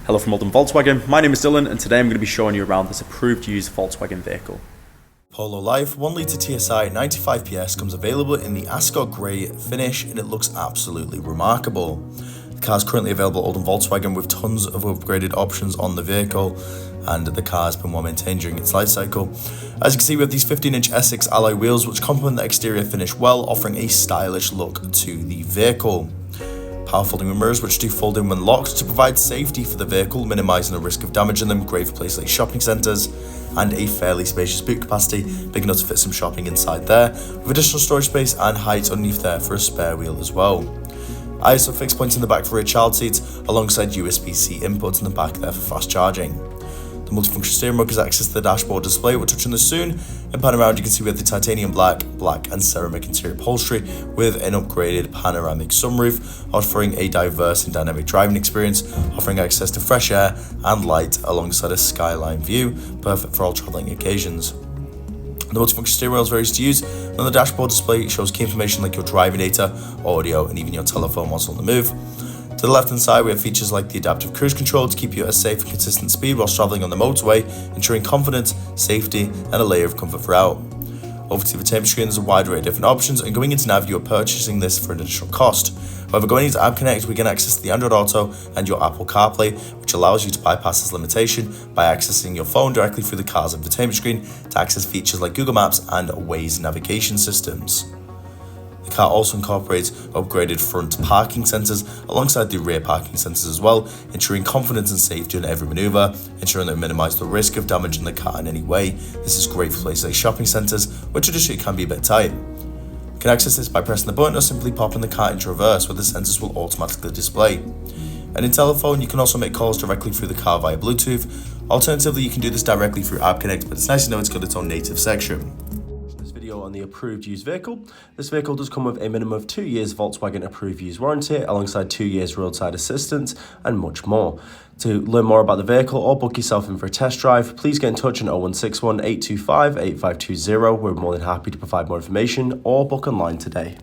Hello from Oldham Volkswagen, my name is Dylan and today I'm going to be showing you around this approved used Volkswagen vehicle. Polo Life 1.0 TSI 95PS comes available in the ascot grey finish and it looks absolutely remarkable. The car is currently available at Oldham Volkswagen with tons of upgraded options on the vehicle, and the car has been well maintained during its life cycle. As you can see, we have these 15-inch Essex alloy wheels which complement the exterior finish well, offering a stylish look to the vehicle. Power folding mirrors which do fold in when locked to provide safety for the vehicle, minimising the risk of damaging them, great for places like shopping centres, and a fairly spacious boot capacity, big enough to fit some shopping inside there, with additional storage space and height underneath there for a spare wheel as well. ISO fixed points in the back for rear child seats, alongside USB-C inputs in the back there for fast charging. The multifunction steering wheel gives access to the dashboard display. We'll touch on this soon. And pan around, you can see we have the titanium black, and ceramic interior upholstery with an upgraded panoramic sunroof, offering a diverse and dynamic driving experience, offering access to fresh air and light alongside a skyline view, perfect for all travelling occasions. The multifunction steering wheel is very easy to use, and on the dashboard display it shows key information like your driving data, audio, and even your telephone whilst on the move. To the left hand side, we have features like the adaptive cruise control to keep you at a safe and consistent speed whilst travelling on the motorway, ensuring confidence, safety, and a layer of comfort throughout. Over to the entertainment screen, there's a wide array of different options, and going into Nav, you are purchasing this for an additional cost. However, going into App Connect, we can access the Android Auto and your Apple CarPlay, which allows you to bypass this limitation by accessing your phone directly through the car's entertainment screen to access features like Google Maps and Waze navigation systems. The car also incorporates upgraded front parking sensors alongside the rear parking sensors as well, ensuring confidence and safety in every manoeuvre, ensuring that it minimises the risk of damaging the car in any way. This is great for places like shopping centres, where traditionally it can be a bit tight. You can access this by pressing the button or simply popping the car into reverse, where the sensors will automatically display. And in telephone, you can also make calls directly through the car via Bluetooth. Alternatively, you can do this directly through App Connect, but it's nice to know it's got its own native section. On the approved used vehicle. This vehicle does come with a minimum of 2 years Volkswagen approved used warranty, alongside 2 years roadside assistance and much more. To learn more about the vehicle or book yourself in for a test drive, please get in touch on 0161 825 8520. We're more than happy to provide more information or book online today.